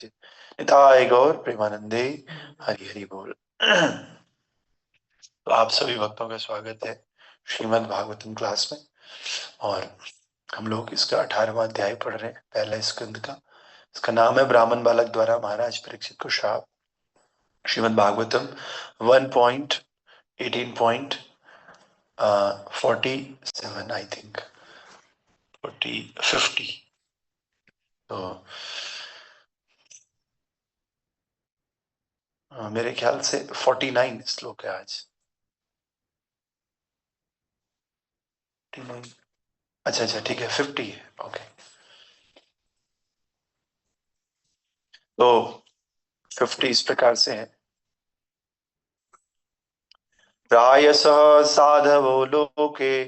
निताय गौर प्रेमानंदे। हरि हरि बोल। तो आप सभी भक्तों का स्वागत है श्रीमद् भागवतम क्लास में। और हम लोग इसका 18वां अध्याय पढ़ रहे हैं, पहला स्कंद का। इसका नाम है ब्राह्मण बालक द्वारा महाराज परीक्षित को शाप। Shrimad Bhagavatam 1.18.47 I think 50। तो मेरे ख्याल से 49 श्लोक है आज। 49। अच्छा ठीक है, 50 है। ओके, तो 50 इस प्रकार से है। प्रायसः साधवो लोके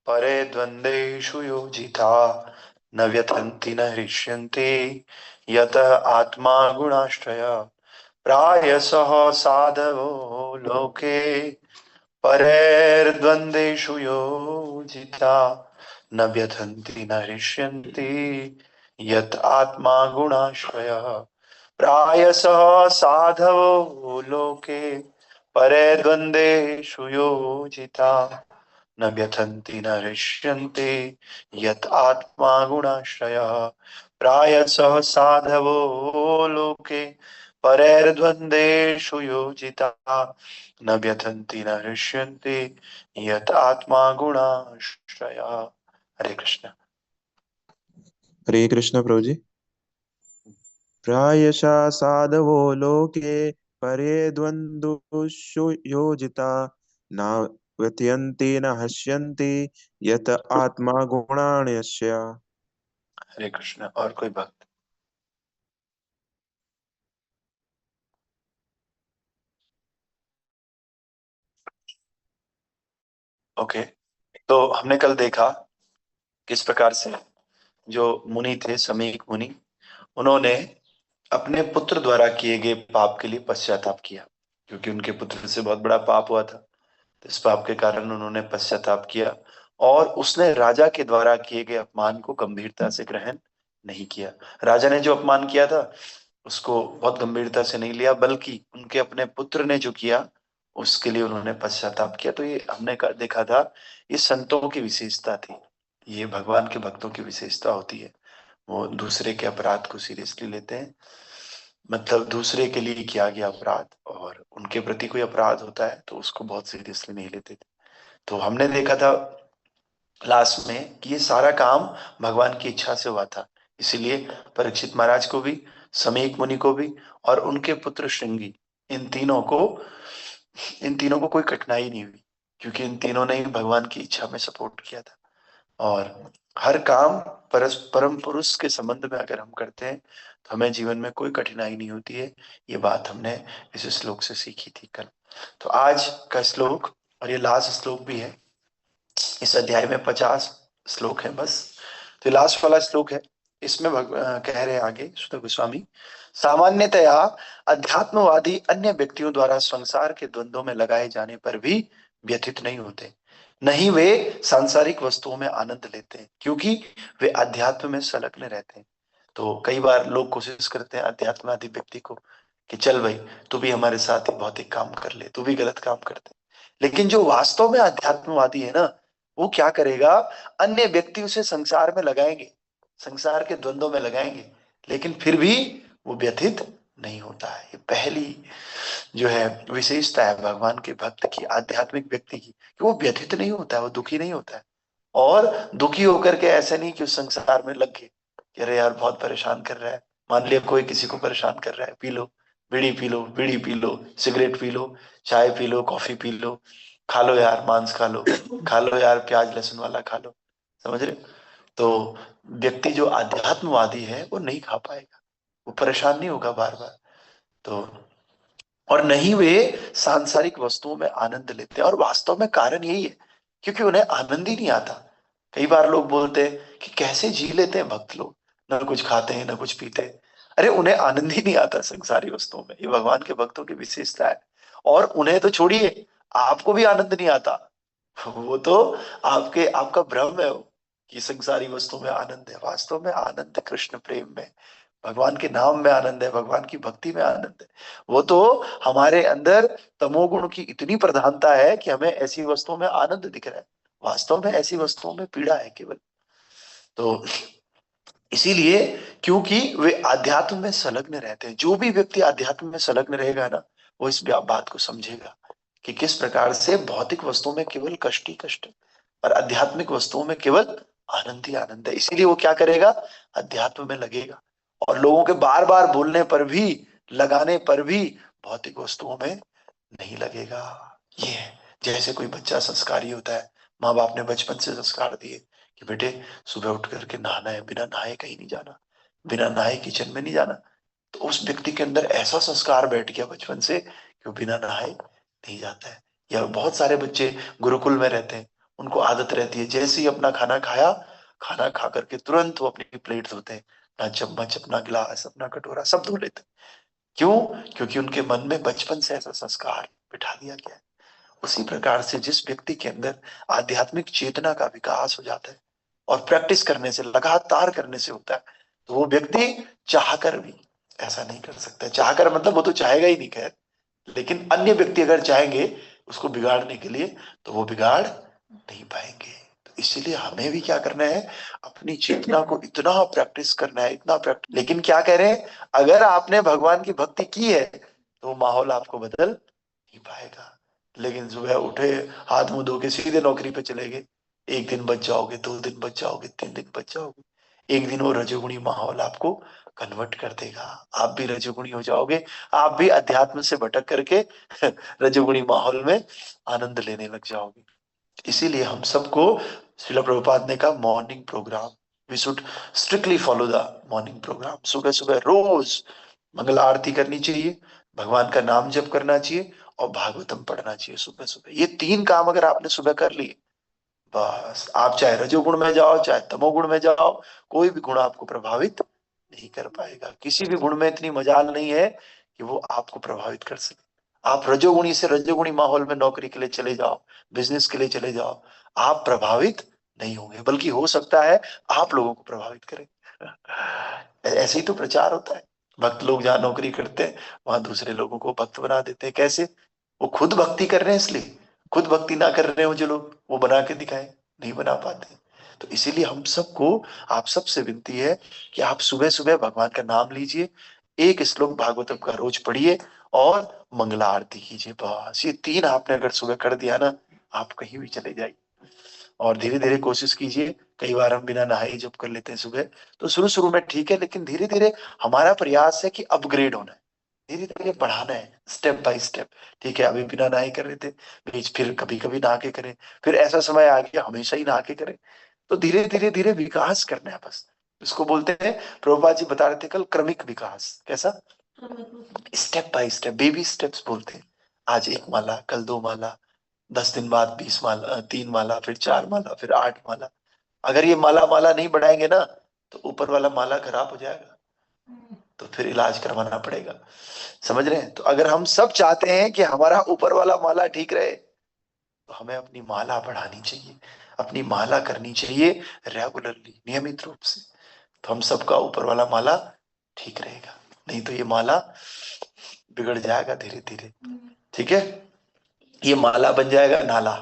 परे द्वंद्वेषु योजिता न व्यथन्ति न हृष्यन्ति यतः आत्मा गुणाश्रय। प्रायसः साधवो लोके परेर्द्वन्द्वेषु योजिता न व्यथन्ति न हृष्यन्ति यत आत्मा गुणाश्रयः। प्रायसः साधवो लोके परे द्वन्द्वेषु योजिता न व्यथन्ति न हृष्यन्ति यत आत्मा गुणाश्रयः। प्रायसः साधवो लोके परेर्द्वन्द्वेषु योजिता न व्यथन्ति न हृष्यन्ति यत आत्मा गुणाश्रयः। हरे कृष्ण। हरे कृष्ण प्रभु जी। प्रायशः साधवो लोके परे द्वन्द्वुषु योजिता न व्यथयन्ति न हस्यन्ति यत आत्मा गुणाण्यस्य। हरे कृष्ण। और कोई भक्त? ओके, तो हमने कल देखा किस प्रकार से जो मुनि थे, समीक मुनि, उन्होंने अपने पुत्र द्वारा किए गए पाप के लिए पश्चाताप किया, क्योंकि उनके पुत्र से बहुत बड़ा पाप हुआ था। तो इस पाप के कारण उन्होंने पश्चाताप किया और उसने राजा के द्वारा किए गए अपमान को गंभीरता से ग्रहण नहीं किया। राजा ने जो अपमान किया था उसको बहुत गंभीरता से नहीं लिया, बल्कि उनके अपने पुत्र ने जो किया उसके लिए उन्होंने पश्चाताप किया। तो ये हमने देखा था, ये संतों की विशेषता थी, ये भगवान के भक्तों की विशेषता होती है। वो दूसरे के अपराध को सीरियसली लेते हैं, मतलब दूसरे के लिए किया गया अपराध और उनके प्रति कोई अपराध होता है तो उसको बहुत सीरियसली नहीं लेते थे। तो हमने देखा था लास्ट में कि ये सारा काम भगवान की इच्छा से हुआ था, इसीलिए परीक्षित महाराज को भी, समीक मुनि को भी और उनके पुत्र श्रृंगी, इन तीनों को कोई कठिनाई नहीं हुई, क्योंकि इन तीनों ने ही भगवान की इच्छा में सपोर्ट किया था। और हर काम परम पुरुष के संबंध में अगर हम करते हैं तो हमें जीवन में कोई कठिनाई नहीं होती है। ये बात हमने इस श्लोक से सीखी थी कल। तो आज का श्लोक, और ये लास्ट श्लोक भी है, इस अध्याय में 50 श्लोक है बस। तो लास्ट वाला श्लोक है, इसमें कह रहे हैं आगे सुत गोस्वामी, सामान्यतया अध्यात्मवादी अन्य व्यक्तियों द्वारा संसार के द्वंद्वों में लगाए जाने पर भी व्यथित नहीं होते, नहीं वे सांसारिक वस्तुओं में आनंद लेते हैं, क्योंकि वे अध्यात्म में संलग्न रहते हैं। तो कई बार लोग कोशिश करते हैं अध्यात्मवादी व्यक्ति को कि चल भाई तू भी हमारे साथ ही भौतिक काम कर ले, तू भी गलत काम करते। लेकिन जो वास्तव में अध्यात्मवादी है ना, वो क्या करेगा, अन्य व्यक्ति उसे संसार में लगाएंगे, संसार के द्वंद्वों में लगाएंगे, लेकिन फिर भी वो व्यथित नहीं होता है। ये पहली जो है विशेषता है भगवान के भक्त की, आध्यात्मिक व्यक्ति की, कि वो व्यथित नहीं होता है, वो दुखी नहीं होता है। और दुखी होकर के ऐसे नहीं कि उस संसार में लग गए कि अरे यार बहुत परेशान कर रहा है। मान लिया कोई किसी को परेशान कर रहा है, पी लो बीड़ी, पी लो बीड़ी, P low cigarette, P low चाय, P low coffee, P low, खा लो यार मांस, खा लो यार प्याज लहसुन वाला खा लो, समझ रहे? तो व्यक्ति जो आध्यात्मवादी है वो नहीं खा पाएगा, वो परेशान नहीं होगा बार बार। तो और नहीं वे सांसारिक वस्तुओं में आनंद लेते हैं, और वास्तव में कारण यही है क्योंकि उन्हें आनंद ही नहीं आता। कई बार लोग बोलते हैं कि कैसे जी लेते हैं भक्त लोग, ना कुछ खाते हैं ना कुछ पीते हैं। अरे उन्हें आनंद ही नहीं आता संसारी वस्तुओं में, ये भगवान के भक्तों की विशेषता है। और उन्हें तो छोड़िए, आपको भी आनंद नहीं आता, वो तो आपका भ्रम है वो, कि संसारी वस्तुओं में आनंद है। वास्तव में आनंद कृष्ण प्रेम में, भगवान के नाम में आनंद है, भगवान की भक्ति में आनंद है। वो तो हमारे अंदर तमोगुण की इतनी प्रधानता है कि हमें ऐसी वस्तुओं में आनंद दिख रहा है, वास्तव में ऐसी वस्तुओं में पीड़ा है केवल। तो इसीलिए, क्योंकि वे अध्यात्म में संलग्न रहते हैं, जो भी व्यक्ति अध्यात्म में संलग्न रहेगा ना, वो इस बात को समझेगा कि किस प्रकार से भौतिक वस्तुओं में केवल कष्ट ही कष्ट है और आध्यात्मिक वस्तुओं में केवल आनंद ही आनंद है। इसीलिए वो क्या करेगा, अध्यात्म में लगेगा, और लोगों के बार बार बोलने पर भी, लगाने पर भी भौतिक वस्तुओं में नहीं लगेगा। ये है, जैसे कोई बच्चा संस्कारी होता है, माँ बाप ने बचपन से संस्कार दिए कि बेटे सुबह उठ करके नहाना है, बिना नहाए कहीं नहीं जाना, बिना नहाए किचन में नहीं जाना। तो उस व्यक्ति के अंदर ऐसा संस्कार बैठ गया बचपन से कि वो बिना नहाए नहीं जाता है। या बहुत सारे बच्चे गुरुकुल में रहते हैं, उनको आदत रहती है जैसे ही अपना खाना खाया, खाना खा करके तुरंत वो अपनी प्लेट धोते हैं, अपना चम्मच, अपना गिलास, अपना कटोरा सब धो लेते हैं। क्यों? क्योंकि उनके मन में बचपन से ऐसा संस्कार बिठा दिया गया है। उसी प्रकार से जिस व्यक्ति के अंदर आध्यात्मिक चेतना का विकास हो जाता है, और प्रैक्टिस करने से, लगातार करने से होता है, तो वो व्यक्ति चाहकर भी ऐसा नहीं कर सकता। चाहकर मतलब वो तो चाहेगा ही नहीं, खैर, लेकिन अन्य व्यक्ति अगर चाहेंगे उसको बिगाड़ने के लिए, तो वो बिगाड़ नहीं पाएंगे। तो इसीलिए हमें भी क्या करना है, अपनी चेतना को इतना प्रैक्टिस करना है, इतना प्रैक्टिस। लेकिन क्या कह रहे हैं, अगर आपने भगवान की भक्ति की है तो माहौल आपको बदल नहीं पाएगा। लेकिन सुबह उठे, हाथ मुंह धो के सीधे नौकरी पे चले गए, एक दिन बच जाओगे, 2 दिन बच जाओगे, 3 दिन बच जाओगे, एक दिन वो रजोगुणी माहौल आपको कन्वर्ट कर देगा, आप भी रजोगुणी हो जाओगे, आप भी अध्यात्म से भटक करके रजोगुणी माहौल में आनंद लेने लग जाओगे। इसीलिए हम सबको, श्रील प्रभुपाद ने कहा, morning programme, we should strictly follow the morning programme. सुबह सुबह रोज मंगल आरती करनी चाहिए, भगवान का नाम जप करना चाहिए, और भागवतम पढ़ना चाहिए सुबह सुबह। ये 3 काम अगर आपने सुबह कर लिए, बस आप चाहे रजोगुण में जाओ चाहे तमोगुण में जाओ, कोई भी गुण आपको प्रभावित नहीं कर पाएगा। किसी भी गुण में इतनी मजाल नहीं है कि वो आपको प्रभावित कर सके। आप रजोगुणी से रजोगुणी माहौल में नौकरी के लिए चले जाओ, बिजनेस के लिए चले जाओ, आप प्रभावित नहीं होंगे, बल्कि हो सकता है आप लोगों को प्रभावित करें। ऐसे ही तो प्रचार होता है। भक्त लोग जहाँ नौकरी करते हैं, वहां दूसरे लोगों को भक्त बना देते हैं। कैसे? वो खुद भक्ति कर रहे हैं इसलिए, खुद भक्ति ना कर रहे हो जो लोग, वो बना के दिखाए, नहीं बना पाते। तो इसीलिए हम सबको, आप सबसे विनती है कि आप सुबह सुबह भगवान का नाम लीजिए, एक श्लोक भागवतम का रोज पढ़िए, और मंगला आरती कीजिए। बस ये 3 आपने अगर सुबह कर दिया ना, आप कहीं भी चले जाइए। और धीरे धीरे कोशिश कीजिए। कई बार हम बिना नहाए जब कर लेते हैं सुबह, तो शुरू शुरू में ठीक है, लेकिन धीरे धीरे हमारा प्रयास है कि अपग्रेड होना है, धीरे धीरे बढ़ाना है, स्टेप बाय स्टेप। ठीक है, अभी बिना नहाए कर रहे थे, बीच फिर कभी कभी नहा के करें, फिर ऐसा समय आ गया हमेशा ही नहा के करें। तो धीरे धीरे धीरे विकास करना है बस। इसको बोलते हैं, प्रभुपाद जी बता रहे थे कल, क्रमिक विकास। कैसा? Step by step, baby steps बोलते हैं। आज 1 माला, कल 2 माला, 10 दिन बाद 20 माला, 3 माला, फिर 4 माला, फिर 8 माला। अगर ये माला माला नहीं बढ़ाएंगे ना, तो ऊपर वाला माला खराब हो जाएगा, तो फिर इलाज करवाना पड़ेगा। समझ रहे हैं? तो अगर हम सब चाहते हैं कि हमारा ऊपर वाला माला ठीक रहे, तो हमें अपनी माला बढ़ानी चाहिए, अपनी माला करनी चाहिए रेगुलरली, नियमित रूप से। तो हम सबका ऊपर वाला माला ठीक रहेगा, नहीं तो ये माला बिगड़ जाएगा धीरे धीरे। ठीक है, ये माला बन जाएगा नाला।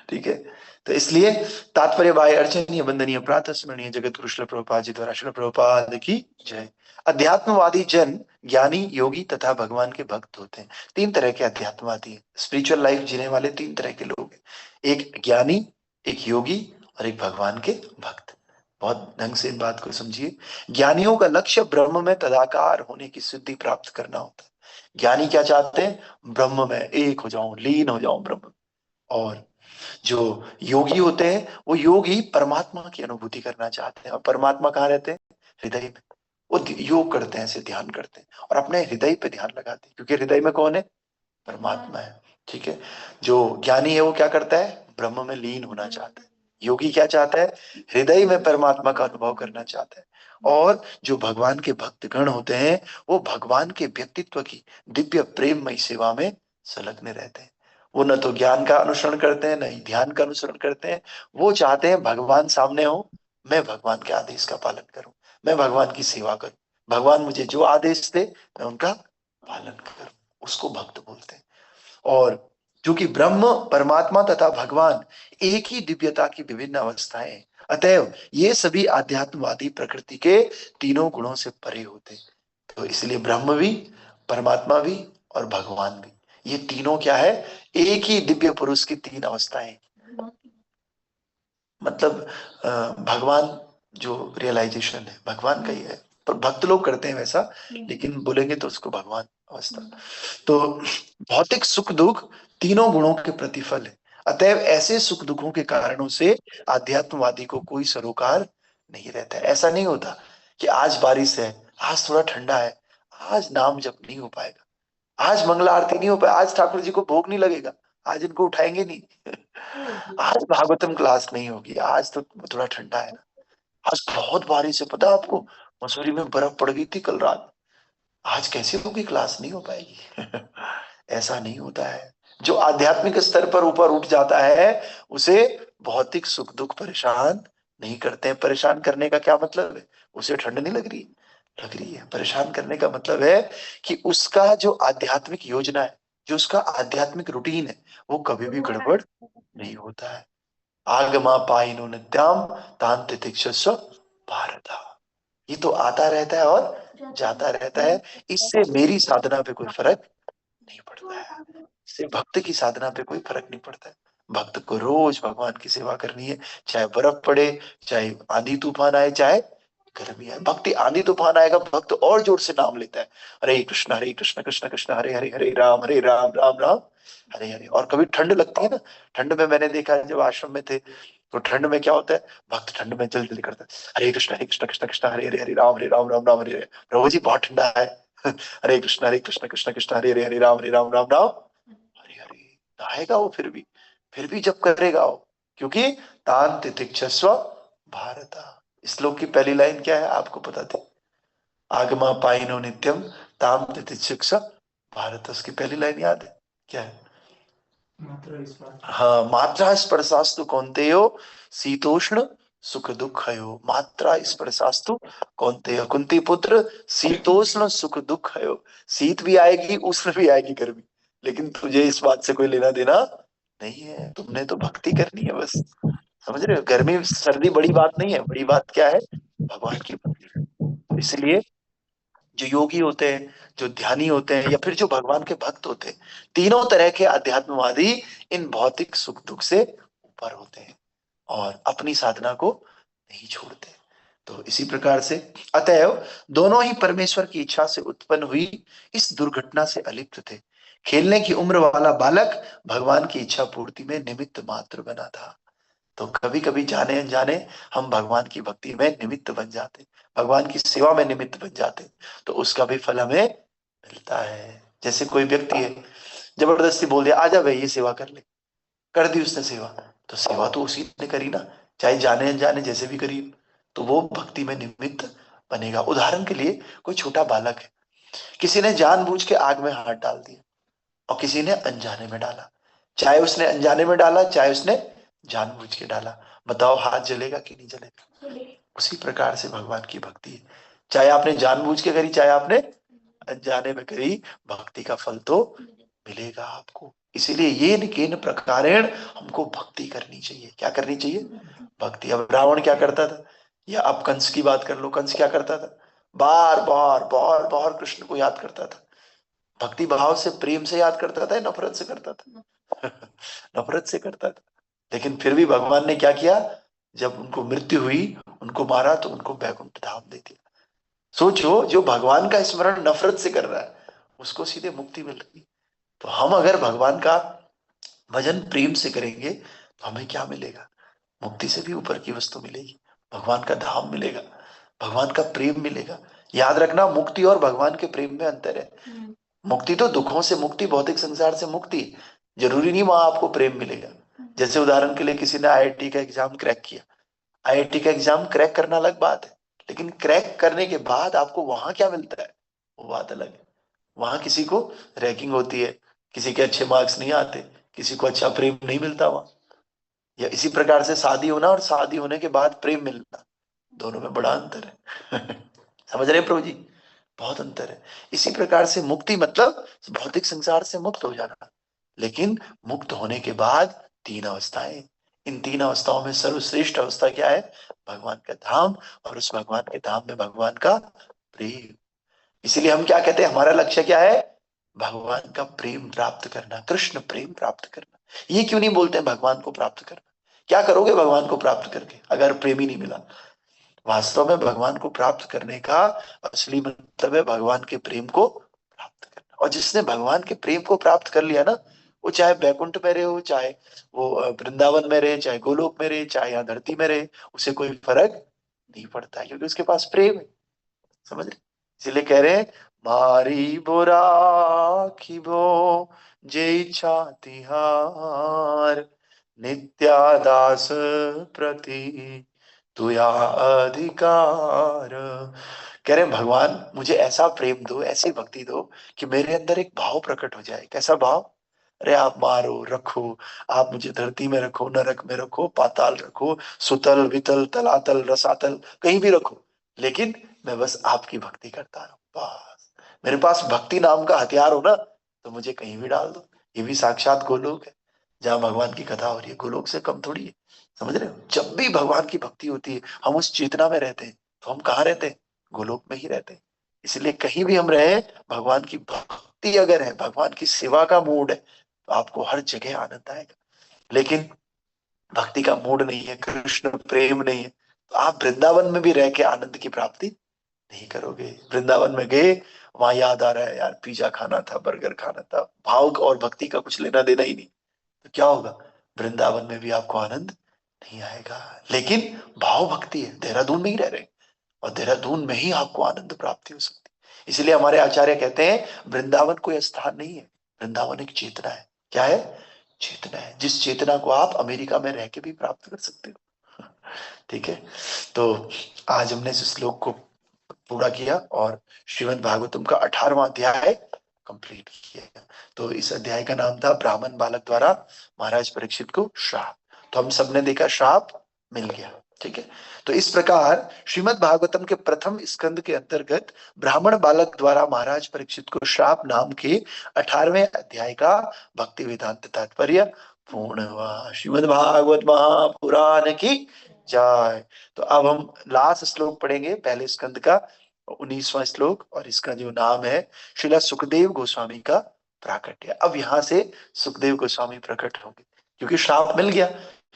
ठीक है, तो इसलिए तात्पर्य बाय अर्चनीय वंदनीय प्रातः स्मरणीय जगत गुरु श्रील प्रभुपाद जी द्वारा, श्रील प्रभुपाद की जय। अध्यात्मवादी जन ज्ञानी, योगी तथा भगवान के भक्त होते हैं। 3 तरह के अध्यात्मवादी हैं। स्पिरिचुअल लाइफ जीने वाले 3 तरह के लोग हैं, एक ज्ञानी, एक योगी, और एक भगवान के भक्त। बहुत ढंग से इन बात को समझिए। ज्ञानियों का लक्ष्य ब्रह्म में तदाकार होने की सिद्धि प्राप्त करना होता है। ज्ञानी क्या चाहते हैं? ब्रह्म में एक हो जाऊं, लीन हो जाऊं ब्रह्म। और जो योगी होते हैं, वो योगी परमात्मा की अनुभूति करना चाहते हैं। और परमात्मा कहाँ रहते हैं? हृदय में। वो योग करते हैं, ऐसे ध्यान करते हैं, और अपने हृदय पे ध्यान लगाते हैं, क्योंकि हृदय में कौन है? परमात्मा है। ठीक है, जो ज्ञानी है वो क्या करता है? ब्रह्म में लीन होना चाहता है। योगी क्या चाहता है? हृदय में परमात्मा का अनुभव करना चाहता है। और जो भगवान के भक्तगण होते हैं, वो भगवान के व्यक्तित्व की दिव्य प्रेममय सेवा में संलग्न रहते हैं। वो न तो ज्ञान का अनुसरण करते हैं, न ही ध्यान का अनुसरण करते हैं। वो चाहते हैं भगवान सामने हो, मैं भगवान के आदेश का पालन करूं, मैं भगवान की सेवा करूं, भगवान मुझे जो आदेश दे मैं उनका पालन करूं, उसको भक्त बोलते हैं। और क्योंकि ब्रह्म परमात्मा तथा भगवान एक ही दिव्यता की विभिन्न अवस्थाएं हैं, अतएव ये सभी आध्यात्मवादी प्रकृति के तीनों गुणों से परे होते हैं। तो इसलिए ब्रह्म भी, परमात्मा भी और भगवान भी, ये तीनों क्या है, एक ही दिव्य पुरुष की तीन अवस्थाएं। मतलब भगवान जो रियलाइजेशन है भगवान का ही है, पर भक्त लोग करते हैं वैसा, लेकिन बोलेंगे तो उसको भगवान अवस्था। तो भौतिक सुख दुख तीनों गुणों के प्रतिफल है, अतएव ऐसे सुख दुखों के कारणों से आध्यात्मवादी को कोई सरोकार नहीं रहता है। ऐसा नहीं होता कि आज बारिश है, आज थोड़ा ठंडा है, आज नाम जप नहीं हो पाएगा, आज मंगला आरती नहीं हो पाएगा, आज ठाकुर जी को भोग नहीं लगेगा, आज इनको उठाएंगे नहीं, आज भागवतम क्लास नहीं होगी, आज तो थोड़ा ठंडा है ना, आज बहुत बारिश है, पता है आपको मसूरी में बर्फ पड़ गई थी कल रात, आज कैसे होगी क्लास, नहीं हो पाएगी। ऐसा नहीं होता है। जो आध्यात्मिक स्तर पर ऊपर उठ जाता है उसे भौतिक सुख दुख परेशान नहीं करते हैं। परेशान करने का क्या मतलब है, उसे ठंड नहीं लग रही, लग रही है। परेशान करने का मतलब है कि उसका जो आध्यात्मिक योजना है, जो उसका आध्यात्मिक रूटीन है, वो कभी भी गड़बड़ नहीं होता है। आगमा पाइनो नित्याम तान तितिक्षस्व भारत, ये तो आता रहता है और जाता रहता है, इससे मेरी साधना पे कोई फर्क नहीं पड़ता है, इससे भक्त की साधना पे कोई फर्क नहीं पड़ता है। भक्त को रोज भगवान की सेवा करनी है, चाहे बर्फ पड़े, चाहे आंधी तूफान आए, चाहे गर्मी आए। भक्ति आंधी तूफान आएगा, भक्त और जोर से नाम लेता है, हरे कृष्ण कृष्ण कृष्ण हरे हरे, हरे राम राम राम हरे हरे। और कभी ठंड लगती है ना, ठंड में मैंने देखा है जब आश्रम में थे, तो ठंड में क्या होता है, भक्त ठंड में जल्दी जल्दी करता है, हरे कृष्ण कृष्ण कृष्ण हरे हरे, हरे राम राम राम हरे हरे। प्रभु जी बहुत ठंडा है। हरे कृष्ण कृष्ण कृष्ण हरे राम राम राम हरे हरे। नहाएगा वो, फिर भी जब करेगा वो, क्योंकि तान तितिक्षस्व भारत। इस श्लोक की पहली लाइन क्या है आपको पता थी, आगमा पाइनो नित्यम ताम तितिक्षस्व भारत, उसकी पहली लाइन याद है क्या है, हाँ, मात्रा स्पर्शास्तु कौन्तेयो शीतोष्ण सुख दुःखयो, मात्रा स्पर्शास्तु कौन्तेय, कुंती पुत्र शीतोष्ण सुख दुःखयो, शीत भी आएगी उष्ण भी आएगी गर्मी, लेकिन तुझे इस बात से कोई लेना देना नहीं है, तुमने तो भक्ति करनी है बस। समझ रहे हो, गर्मी सर्दी बड़ी बात नहीं है, बड़ी बात क्या है, भगवान की भक्ति। इसलिए जो योगी होते हैं, जो ध्यानी होते हैं, या फिर जो भगवान के भक्त होते हैं, तीनों तरह के अध्यात्मवादी इन भौतिक सुख दुख से ऊपर होते हैं और अपनी साधना को नहीं छोड़ते। तो इसी प्रकार से अतएव दोनों ही परमेश्वर की इच्छा से उत्पन्न हुई इस दुर्घटना से अलिप्त थे। खेलने की उम्र वाला बालक भगवान की इच्छा पूर्ति में निमित्त मात्र बना था। तो कभी कभी जाने अनजाने हम भगवान की भक्ति में निमित्त बन जाते, भगवान की सेवा में निमित्त बन जाते, तो उसका भी फल हमें मिलता है। जैसे कोई व्यक्ति है, जबरदस्ती बोल दिया आजा भाई ये सेवा कर ले, कर दी उसने सेवा, तो सेवा तो उसी ने करी ना, चाहे जाने अनजाने जैसे भी करी, तो वो भक्ति में निमित्त बनेगा। उदाहरण के लिए कोई छोटा बालक है, किसी ने जानबूझ के आग में हाथ डाल दिया और किसी ने अनजाने में डाला, चाहे उसने अनजाने में डाला चाहे उसने जानबूझ के डाला, बताओ हाथ जलेगा कि नहीं जलेगा। उसी प्रकार से भगवान की भक्ति है, चाहे आपने जानबूझ के करी चाहे आपने अनजाने में करी, भक्ति का फल तो मिलेगा आपको। इसीलिए ये निकेन प्रकारेण हमको भक्ति करनी चाहिए। क्या करनी चाहिए, भक्ति। अब रावण क्या करता था, या अब कंस की बात कर लो, कंस क्या करता था, बार बार कृष्ण को याद करता था, भक्ति भाव से प्रेम से याद करता था या नफरत से करता था। नफरत से करता था, लेकिन फिर भी भगवान ने क्या किया, जब उनको मृत्यु हुई उनको मारा तो उनको बैकुंठ धाम दे दिया। सोचो, जो भगवान का स्मरण नफरत से कर रहा है उसको सीधे मुक्ति मिल रही। तो हम अगर भगवान का भजन प्रेम से करेंगे तो हमें क्या मिलेगा, मुक्ति से भी ऊपर की वस्तु मिलेगी, भगवान का धाम मिलेगा, भगवान का प्रेम मिलेगा। याद रखना, मुक्ति और भगवान के प्रेम में अंतर है। मुक्ति तो दुखों से मुक्ति, भौतिक संसार से मुक्ति, जरूरी नहीं वहां आपको प्रेम मिलेगा। जैसे उदाहरण के लिए किसी ने आईआईटी का एग्जाम क्रैक किया, आईआईटी का एग्जाम क्रैक करना अलग बात है, लेकिन क्रैक करने के बाद आपको वहां क्या मिलता है वो बात अलग है। वहां किसी को रैगिंग होती है, किसी के अच्छे मार्क्स नहीं आते, किसी को अच्छा प्रेम नहीं मिलता वहां। या इसी प्रकार से शादी होना और शादी होने के बाद प्रेम मिलना, दोनों में बड़ा अंतर है। समझ रहे हैं प्रभु जी? बहुत अंतर है। इसी प्रकार से मुक्ति मतलब भौतिक संसार से मुक्त हो जाना, लेकिन मुक्त होने के बाद तीन अवस्थाएं, इन तीन अवस्थाओं में सर्वश्रेष्ठ अवस्था क्या है? भगवान का धाम, और उस भगवान के धाम में भगवान का प्रेम। इसीलिए हम क्या कहते हैं, हमारा लक्ष्य क्या है? भगवान का प्रेम प्राप्त करना, कृष्ण प्रेम प्राप्त करना। ये क्यों नहीं बोलते हैं भगवान को प्राप्त करना? क्या करोगे भगवान को प्राप्त करके अगर प्रेम ही नहीं मिला? वास्तव में भगवान को प्राप्त करने का असली मतलब है भगवान के प्रेम को प्राप्त करना। और जिसने भगवान के प्रेम को प्राप्त कर लिया ना, वो चाहे बैकुंठ में रहे हो, चाहे वो वृंदावन में रहे, चाहे गोलोक में रहे, चाहे यहाँ धरती में रहे, उसे कोई फर्क नहीं पड़ता है, क्योंकि उसके पास प्रेम है। समझ रहे? इसीलिए कह रहे हैं, मारी बोरा खिबो जे इच्छा तिहार, नित्यादास प्रति तुया अधिकार। कह रहे हैं, भगवान मुझे ऐसा प्रेम दो, ऐसी भक्ति दो कि मेरे अंदर एक भाव प्रकट हो जाए। कैसा भाव? अरे आप मारो रखो, आप मुझे धरती में रखो, नरक में रखो, पाताल रखो, सुतल वितल तलातल रसातल, कहीं भी रखो, लेकिन मैं बस आपकी भक्ति करता रहूं, बस। मेरे पास भक्ति नाम का हथियार हो ना, तो मुझे कहीं भी डाल दो। ये भी साक्षात गोलोक है, जहाँ भगवान की कथा हो रही है। गोलोक से कम थोड़ी है। समझ रहे हो? जब भी भगवान की भक्ति होती है, हम उस चेतना में रहते हैं। तो हम कहाँ रहते हैं? गोलोक में ही रहते हैं। इसलिए कहीं भी हम रहे, भगवान की भक्ति अगर है, भगवान की सेवा का मूड है, तो आपको हर जगह आनंद आएगा। लेकिन भक्ति का मूड नहीं है, कृष्ण प्रेम नहीं है, तो आप वृंदावन में भी रह के आनंद की प्राप्ति नहीं करोगे। वृंदावन में गए, वहां याद आ रहा है यार पिज्जा खाना था, बर्गर खाना था, भाव और भक्ति का कुछ लेना देना ही नहीं, तो क्या होगा? वृंदावन में भी आपको आनंद नहीं आएगा। लेकिन भाव भक्ति है, देहरादून में ही रह रहे हैं, और देहरादून में ही आपको आनंद प्राप्ति हो सकती है। इसलिए हमारे आचार्य कहते हैं, वृंदावन कोई स्थान नहीं है, वृंदावन एक चेतना है। क्या है? चेतना है, जिस चेतना को आप अमेरिका में रह के भी प्राप्त कर सकते हो। ठीक है। तो आज हमने इस श्लोक को पूरा किया, और श्रीमद् भागवतम का 18वां अध्याय कंप्लीट किया। तो इस अध्याय का नाम था ब्राह्मण बालक द्वारा महाराज परीक्षित को श्राप। तो हम सबने देखा श्राप मिल गया। ठीक है। तो इस प्रकार श्रीमद् भागवतम के प्रथम स्कंद के अंतर्गत ब्राह्मण बालक द्वारा महाराज परीक्षित को श्राप नाम के 18वें अध्याय का भक्ति वेदांत तात्पर्य पूर्ण हुआ। श्रीमद् भागवत महापुराण की जय। तो अब हम लास्ट श्लोक पढ़ेंगे पहले स्कंद का, 19वां श्लोक, और इसका जो नाम है श्रीला सुखदेव गोस्वामी का प्राकट्य। अब यहाँ से सुखदेव गोस्वामी प्रकट होंगे, क्योंकि श्राप मिल गया।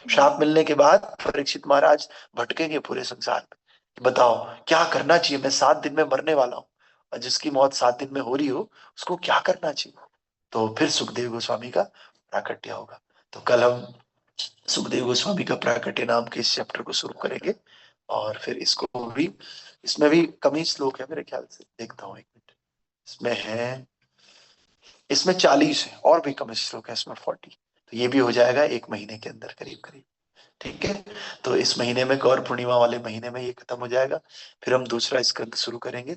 श्राप मिलने के बाद परीक्षित महाराज भटकेंगे पूरे संसार में, बताओ क्या करना चाहिए, मैं 7 दिन में मरने वाला हूँ, और जिसकी मौत 7 दिन में हो रही हो उसको क्या करना चाहिए? तो फिर सुखदेव गोस्वामी का प्राकट्य होगा। तो कल हम सुखदेव गोस्वामी का प्राकट्य नाम के इस चैप्टर को शुरू करेंगे, और फिर इसको भी, इसमें भी कम ही श्लोक है मेरे ख्याल से, देखता हूँ एक मिनट। इसमें है, इसमें 40 है, और भी कम श्लोक है इसमें 40। तो ये भी हो जाएगा एक महीने के अंदर करीब करीब। ठीक है। तो इस महीने में, गौर पूर्णिमा वाले महीने में ये खत्म हो जाएगा। फिर हम दूसरा स्कंद शुरू करेंगे।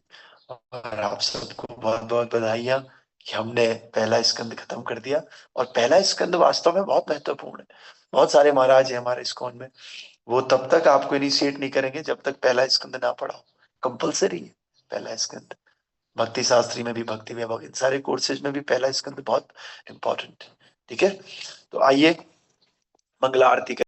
और आप सबको बहुत बहुत बधाइयां कि हमने पहला स्कंद खत्म कर दिया। और पहला स्कंद वास्तव में बहुत महत्वपूर्ण है। बहुत सारे महाराज हैं हमारे इस्कॉन में, वो तब तक आपको इनिशिएट नहीं करेंगे जब तक पहला स्कंद ना पढ़ा हो। कंपलसरी है पहला स्कंद। भक्ति शास्त्री में भी, भक्ति वैभव, इन सारे कोर्सेज में भी पहला स्कंद बहुत इंपॉर्टेंट है। ठीक है। तो आइए मंगला आरती